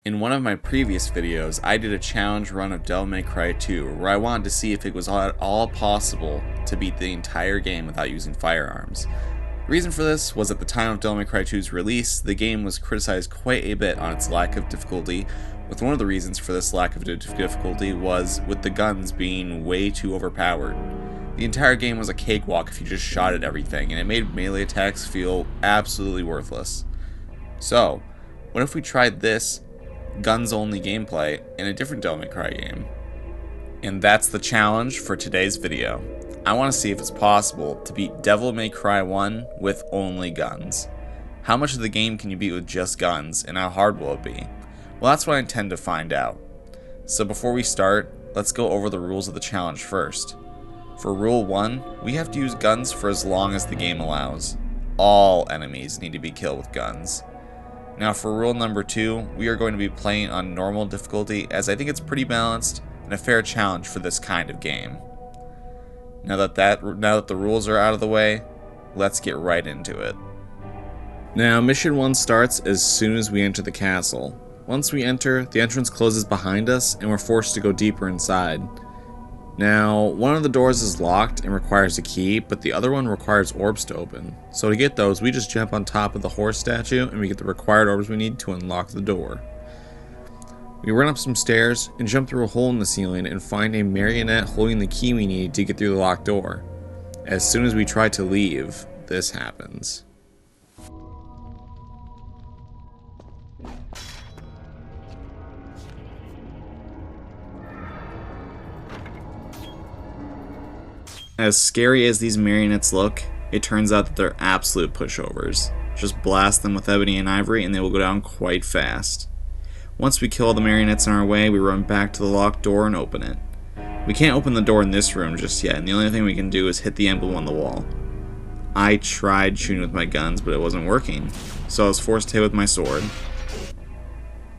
In one of my previous videos, I did a challenge run of Devil May Cry 2, where I wanted to see if it was at all possible to beat the entire game without using firearms. The reason for this was at the time of Devil May Cry 2's release, the game was criticized quite a bit on its lack of difficulty, with one of the reasons for this lack of difficulty was with the guns being way too overpowered. The entire game was a cakewalk if you just shot at everything, and it made melee attacks feel absolutely worthless. So, what if we tried this guns-only gameplay in a different Devil May Cry game? And that's the challenge for today's video. I want to see if it's possible to beat Devil May Cry 1 with only guns. How much of the game can you beat with just guns, and how hard will it be? Well, that's what I intend to find out. So before we start, let's go over the rules of the challenge first. For Rule 1, we have to use guns for as long as the game allows. All enemies need to be killed with guns. Now for rule number 2, we are going to be playing on normal difficulty, as I think it's pretty balanced and a fair challenge for this kind of game. Now that the rules are out of the way, let's get right into it. Now mission 1 starts as soon as we enter the castle. Once we enter, the entrance closes behind us and we're forced to go deeper inside. Now, one of the doors is locked and requires a key, but the other one requires orbs to open. So to get those, we just jump on top of the horse statue and we get the required orbs we need to unlock the door. We run up some stairs and jump through a hole in the ceiling and find a marionette holding the key we need to get through the locked door. As soon as we try to leave, this happens. As scary as these marionettes look, it turns out that they're absolute pushovers. Just blast them with ebony and ivory and they will go down quite fast. Once we kill all the marionettes in our way, we run back to the locked door and open it. We can't open the door in this room just yet, and the only thing we can do is hit the emblem on the wall. I tried shooting with my guns, but it wasn't working, so I was forced to hit with my sword.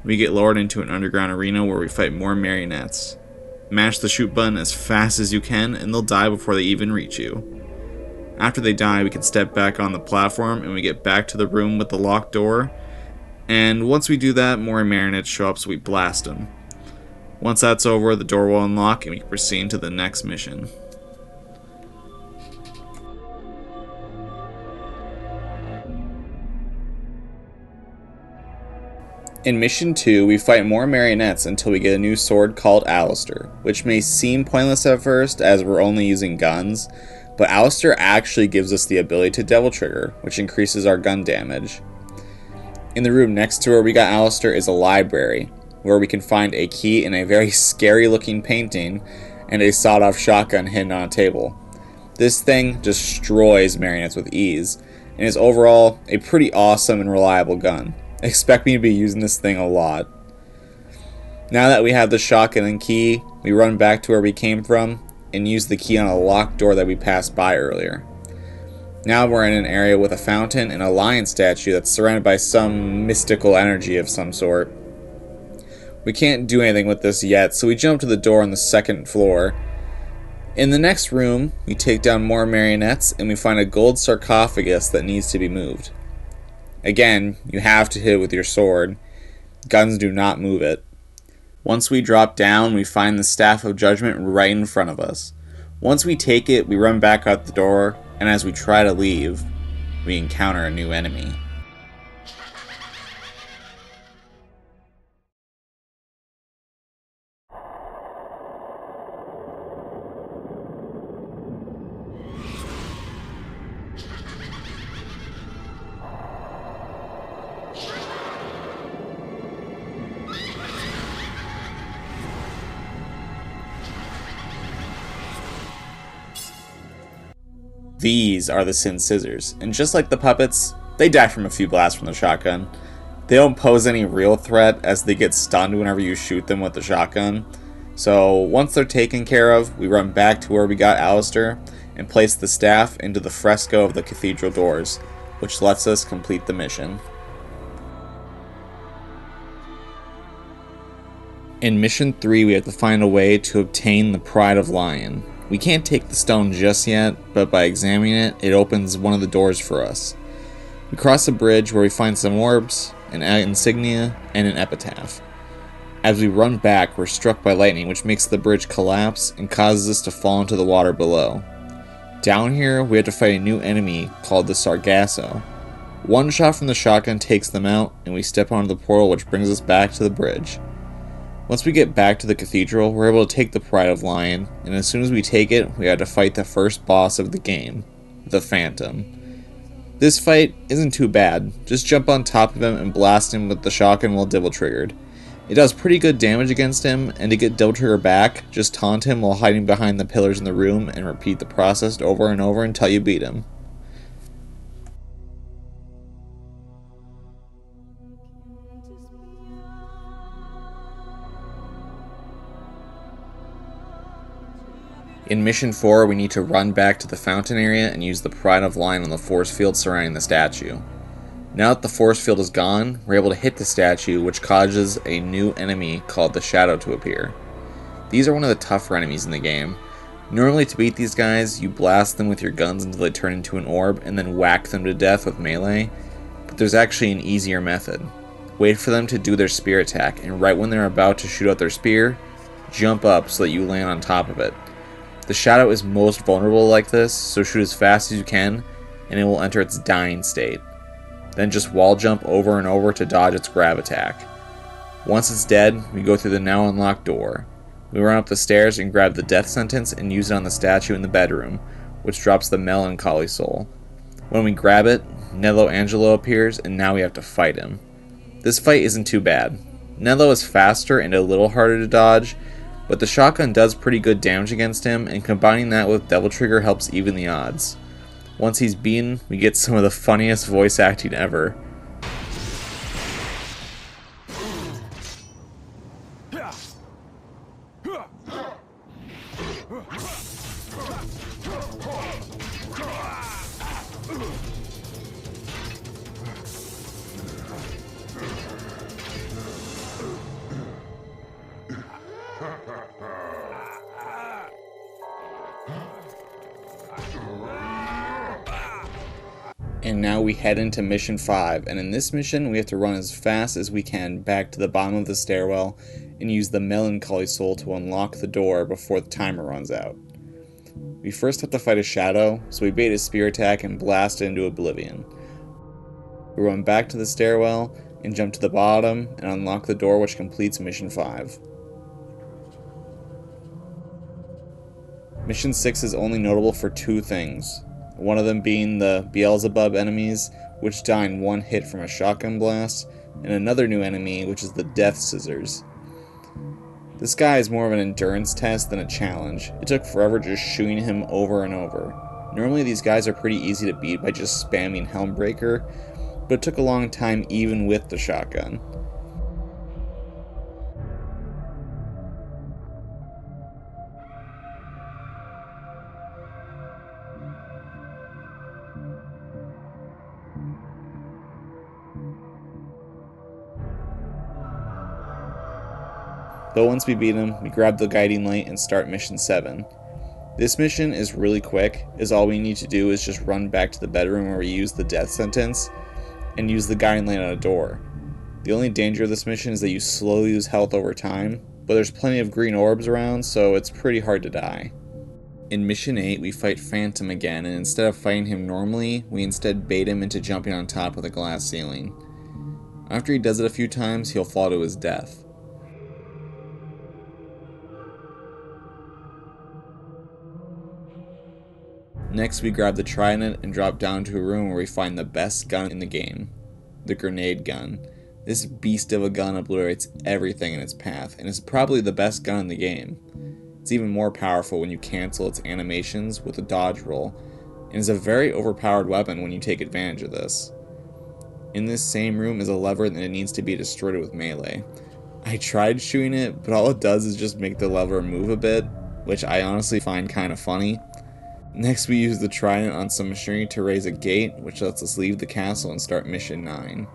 We get lowered into an underground arena where we fight more marionettes. Mash the shoot button as fast as you can and they'll die before they even reach you. After they die, we can step back on the platform and we get back to the room with the locked door. And once we do that, more marionettes show up, so we blast them. Once that's over, the door will unlock and we can proceed to the next mission. In Mission 2, we fight more marionettes until we get a new sword called Alistair, which may seem pointless at first as we're only using guns, but Alistair actually gives us the ability to double trigger, which increases our gun damage. In the room next to where we got Alistair is a library, where we can find a key in a very scary looking painting and a sawed-off shotgun hidden on a table. This thing destroys marionettes with ease, and is overall a pretty awesome and reliable gun. Expect me to be using this thing a lot. Now that we have the shotgun and key, we run back to where we came from and use the key on a locked door that we passed by earlier. Now we're in an area with a fountain and a lion statue that's surrounded by some mystical energy of some sort. We can't do anything with this yet, so we jump to the door on the second floor. In the next room, we take down more marionettes and we find a gold sarcophagus that needs to be moved. Again, you have to hit it with your sword. Guns do not move it. Once we drop down, we find the Staff of Judgment right in front of us. Once we take it, we run back out the door, and as we try to leave, we encounter a new enemy. These are the Sin Scissors, and just like the puppets, they die from a few blasts from the shotgun. They don't pose any real threat as they get stunned whenever you shoot them with the shotgun. So once they're taken care of, we run back to where we got Alistair and place the staff into the fresco of the cathedral doors, which lets us complete the mission. In Mission 3, we have to find a way to obtain the Pride of Lion. We can't take the stone just yet, but by examining it, it opens one of the doors for us. We cross a bridge where we find some orbs, an insignia, and an epitaph. As we run back, we're struck by lightning, which makes the bridge collapse and causes us to fall into the water below. Down here, we have to fight a new enemy called the Sargasso. One shot from the shotgun takes them out, and we step onto the portal, which brings us back to the bridge. Once we get back to the cathedral, we're able to take the Pride of Lion, and as soon as we take it, we have to fight the first boss of the game, the Phantom. This fight isn't too bad. Just jump on top of him and blast him with the shotgun while double triggered. It does pretty good damage against him, and to get double trigger back, just taunt him while hiding behind the pillars in the room and repeat the process over and over until you beat him. In Mission 4, we need to run back to the fountain area and use the Pride of Lion on the force field surrounding the statue. Now that the force field is gone, we're able to hit the statue, which causes a new enemy called the Shadow to appear. These are one of the tougher enemies in the game. Normally to beat these guys, you blast them with your guns until they turn into an orb and then whack them to death with melee, but there's actually an easier method. Wait for them to do their spear attack, and right when they're about to shoot out their spear, jump up so that you land on top of it. The Shadow is most vulnerable like this, so shoot as fast as you can, and it will enter its dying state. Then just wall jump over and over to dodge its grab attack. Once it's dead, we go through the now unlocked door. We run up the stairs and grab the death sentence and use it on the statue in the bedroom, which drops the melancholy soul. When we grab it, Nello Angelo appears, and now we have to fight him. This fight isn't too bad. Nello is faster and a little harder to dodge, but the shotgun does pretty good damage against him, and combining that with Devil Trigger helps even the odds. Once he's beaten, we get some of the funniest voice acting ever. And now we head into Mission 5, and in this mission we have to run as fast as we can back to the bottom of the stairwell and use the Melancholy Soul to unlock the door before the timer runs out. We first have to fight a Shadow, so we bait his spear attack and blast it into oblivion. We run back to the stairwell and jump to the bottom and unlock the door, which completes Mission 5. Mission 6 is only notable for two things. One of them being the Beelzebub enemies, which die in one hit from a shotgun blast, and another new enemy, which is the Death Scissors. This guy is more of an endurance test than a challenge. It took forever just shooting him over and over. Normally these guys are pretty easy to beat by just spamming Helmbreaker, but it took a long time even with the shotgun. But once we beat him, we grab the guiding light and start Mission 7. This mission is really quick, as all we need to do is just run back to the bedroom where we use the death sentence, and use the guiding light on a door. The only danger of this mission is that you slowly lose health over time, but there's plenty of green orbs around, so it's pretty hard to die. In Mission 8, we fight Phantom again, and instead of fighting him normally, we instead bait him into jumping on top of the glass ceiling. After he does it a few times, he'll fall to his death. Next, we grab the Trident and drop down to a room where we find the best gun in the game, the grenade gun. This beast of a gun obliterates everything in its path, and is probably the best gun in the game. It's even more powerful when you cancel its animations with a dodge roll, and is a very overpowered weapon when you take advantage of this. In this same room is a lever that needs to be destroyed with melee. I tried shooting it, but all it does is just make the lever move a bit, which I honestly find kind of funny. Next, we use the Trident on some machinery to raise a gate, which lets us leave the castle and start Mission 9.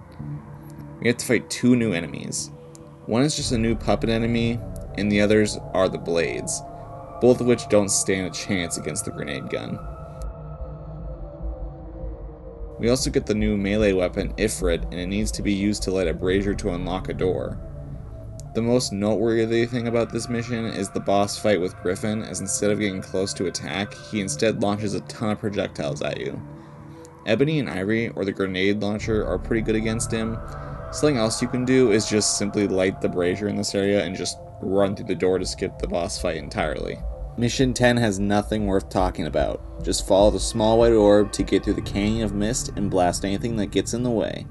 We have to fight two new enemies. One is just a new puppet enemy, and the others are the Blades, both of which don't stand a chance against the grenade gun. We also get the new melee weapon, Ifrit, and it needs to be used to light a brazier to unlock a door. The most noteworthy thing about this mission is the boss fight with Griffin, as instead of getting close to attack, he instead launches a ton of projectiles at you. Ebony and Ivory, or the grenade launcher, are pretty good against him. Something else you can do is just simply light the brazier in this area and just run through the door to skip the boss fight entirely. Mission 10 has nothing worth talking about. Just follow the small white orb to get through the canyon of mist and blast anything that gets in the way.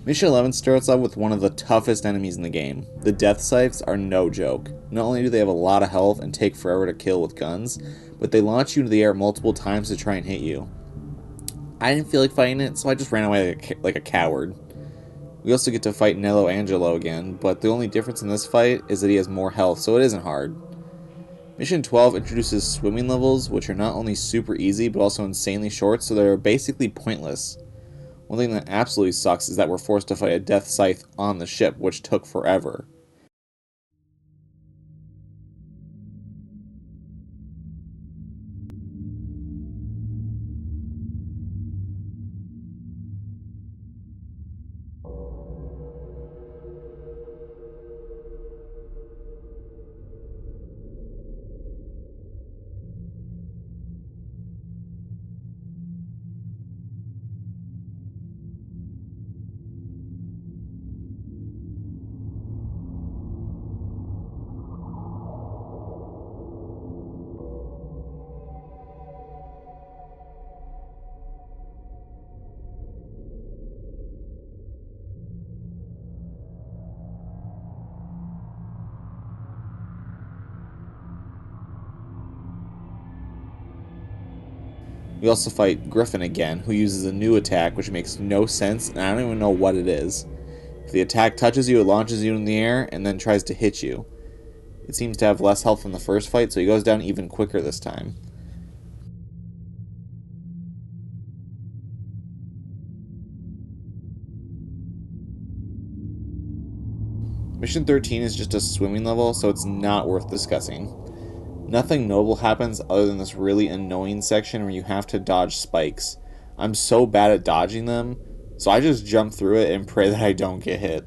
Mission 11 starts off with one of the toughest enemies in the game. The death scythes are no joke. Not only do they have a lot of health and take forever to kill with guns, but they launch you into the air multiple times to try and hit you. I didn't feel like fighting it, so I just ran away like a coward. We also get to fight Nello Angelo again, but the only difference in this fight is that he has more health, so it isn't hard. Mission 12 introduces swimming levels, which are not only super easy, but also insanely short, so they're basically pointless. One thing that absolutely sucks is that we're forced to fight a death scythe on the ship, which took forever. We also fight Griffin again, who uses a new attack which makes no sense, and I don't even know what it is. If the attack touches you, it launches you in the air, and then tries to hit you. It seems to have less health than the first fight, so he goes down even quicker this time. Mission 13 is just a swimming level, so it's not worth discussing. Nothing notable happens other than this really annoying section where you have to dodge spikes. I'm so bad at dodging them, so I just jump through it and pray that I don't get hit.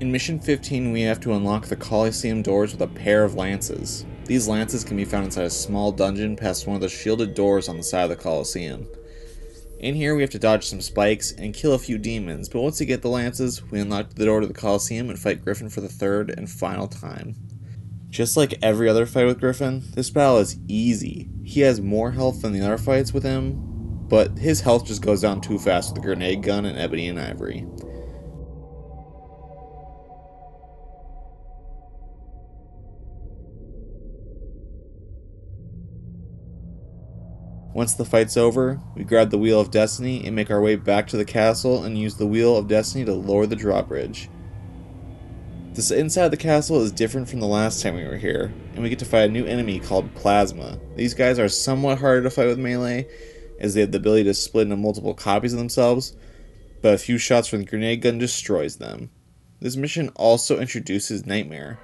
In Mission 15, we have to unlock the Colosseum doors with a pair of lances. These lances can be found inside a small dungeon past one of the shielded doors on the side of the Colosseum. In here, we have to dodge some spikes and kill a few demons, but once we get the lances, we unlock the door to the Colosseum and fight Griffin for the third and final time. Just like every other fight with Griffin, this battle is easy. He has more health than the other fights with him, but his health just goes down too fast with the grenade gun and Ebony and Ivory. Once the fight's over, we grab the Wheel of Destiny and make our way back to the castle and use the Wheel of Destiny to lower the drawbridge. This inside of the castle is different from the last time we were here, and we get to fight a new enemy called Plasma. These guys are somewhat harder to fight with melee, as they have the ability to split into multiple copies of themselves, but a few shots from the grenade gun destroys them. This mission also introduces Nightmare.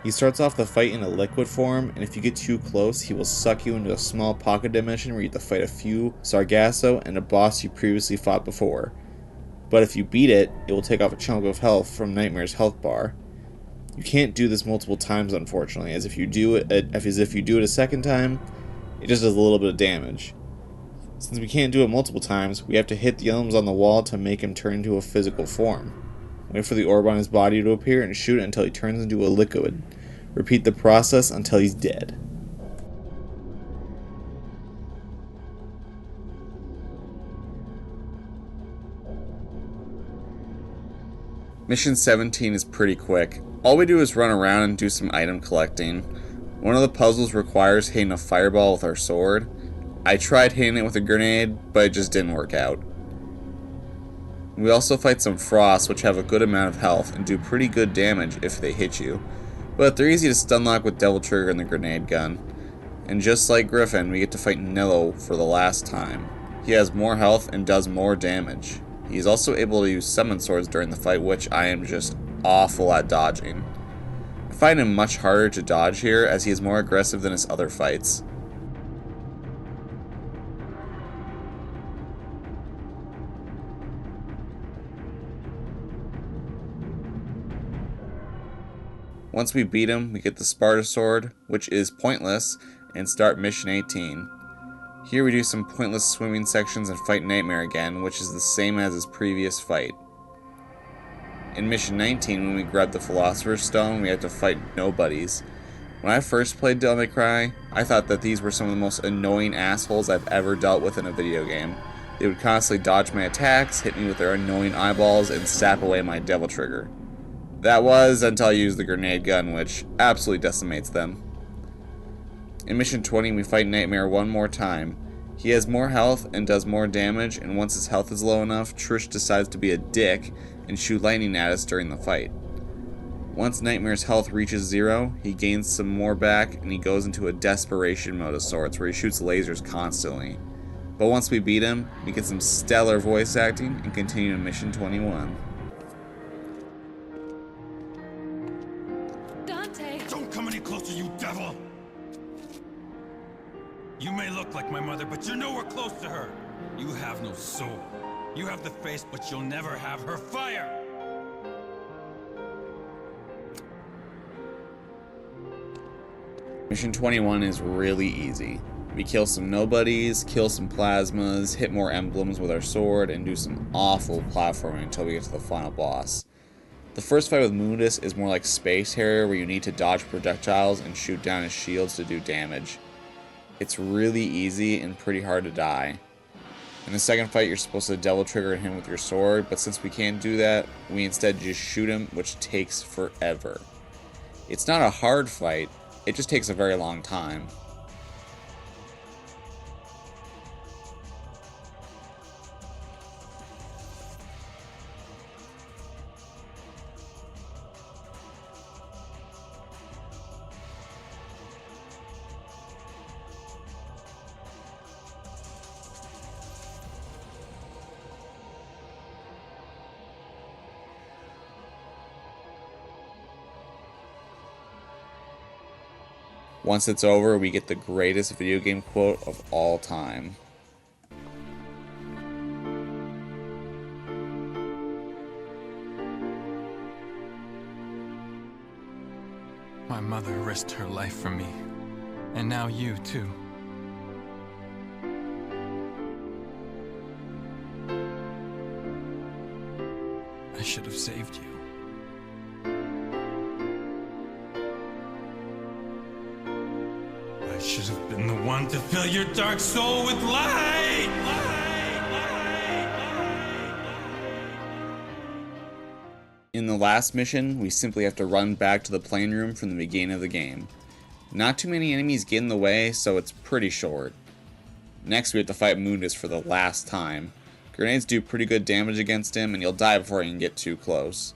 He starts off the fight in a liquid form, and if you get too close, he will suck you into a small pocket dimension where you have to fight a few Sargasso and a boss you previously fought before. But if you beat it, it will take off a chunk of health from Nightmare's health bar. You can't do this multiple times, unfortunately, as if you do it a second time, it just does a little bit of damage. Since we can't do it multiple times, we have to hit the emblems on the wall to make him turn into a physical form. Wait for the orb on his body to appear and shoot it until he turns into a liquid. Repeat the process until he's dead. Mission 17 is pretty quick. All we do is run around and do some item collecting. One of the puzzles requires hitting a fireball with our sword. I tried hitting it with a grenade, but it just didn't work out. We also fight some frosts, which have a good amount of health and do pretty good damage if they hit you, but they're easy to stunlock with Devil Trigger and the grenade gun. And just like Griffin, we get to fight Nello for the last time. He has more health and does more damage. He is also able to use summon swords during the fight, which I am just awful at dodging. I find him much harder to dodge here, as he is more aggressive than his other fights. Once we beat him, we get the Sparta Sword, which is pointless, and start Mission 18. Here we do some pointless swimming sections and fight Nightmare again, which is the same as his previous fight. In Mission 19, when we grab the Philosopher's Stone, we have to fight nobodies. When I first played Devil May Cry, I thought that these were some of the most annoying assholes I've ever dealt with in a video game. They would constantly dodge my attacks, hit me with their annoying eyeballs, and sap away my devil trigger. That was until I used the grenade gun, which absolutely decimates them. In Mission 20, we fight Nightmare one more time. He has more health and does more damage, and once his health is low enough, Trish decides to be a dick and shoot lightning at us during the fight. Once Nightmare's health reaches 0, he gains some more back, and he goes into a desperation mode of sorts where he shoots lasers constantly. But once we beat him, we get some stellar voice acting and continue to Mission 21. Dante! Don't come any closer, you devil! You may look like my mother, but you're nowhere close to her. You have no soul. You have the face, but you'll never have her fire! Mission 21 is really easy. We kill some nobodies, kill some plasmas, hit more emblems with our sword, and do some awful platforming until we get to the final boss. The first fight with Mundus is more like Space Harrier, where you need to dodge projectiles and shoot down his shields to do damage. It's really easy and pretty hard to die. In the second fight, you're supposed to devil trigger him with your sword, but since we can't do that, we instead just shoot him, which takes forever. It's not a hard fight, it just takes a very long time. Once it's over, we get the greatest video game quote of all time. My mother risked her life for me, and now you too. I should have saved you. I should have been the one to fill your dark soul with light! In the last mission, we simply have to run back to the plane room from the beginning of the game. Not too many enemies get in the way, so it's pretty short. Next, we have to fight Mundus for the last time. Grenades do pretty good damage against him, and you'll die before you can get too close.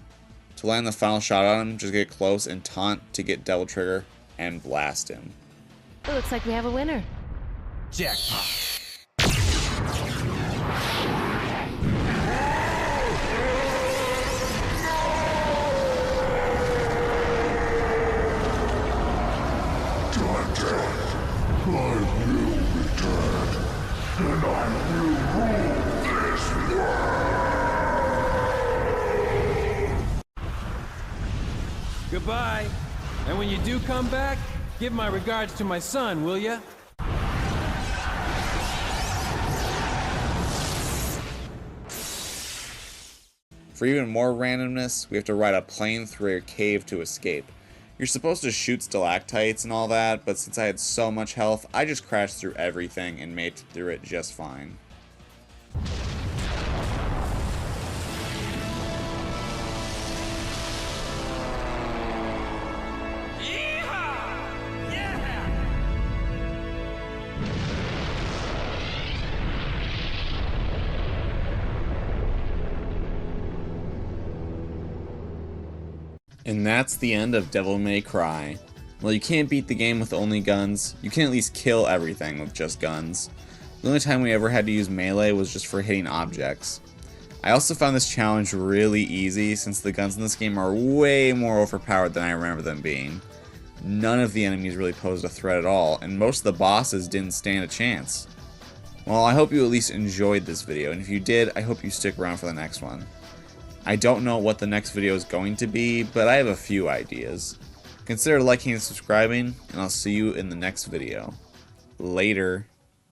To land the final shot on him, just get close and taunt to get Devil Trigger and blast him. It looks like we have a winner. Jackpot. Goodbye. And when you do come back, give my regards to my son, will ya? For even more randomness, we have to ride a plane through a cave to escape. You're supposed to shoot stalactites and all that, but since I had so much health, I just crashed through everything and made it through it just fine. And that's the end of Devil May Cry. Well, you can't beat the game with only guns, you can at least kill everything with just guns. The only time we ever had to use melee was just for hitting objects. I also found this challenge really easy since the guns in this game are way more overpowered than I remember them being. None of the enemies really posed a threat at all, and most of the bosses didn't stand a chance. Well, I hope you at least enjoyed this video, and if you did, I hope you stick around for the next one. I don't know what the next video is going to be, but I have a few ideas. Consider liking and subscribing, and I'll see you in the next video. Later.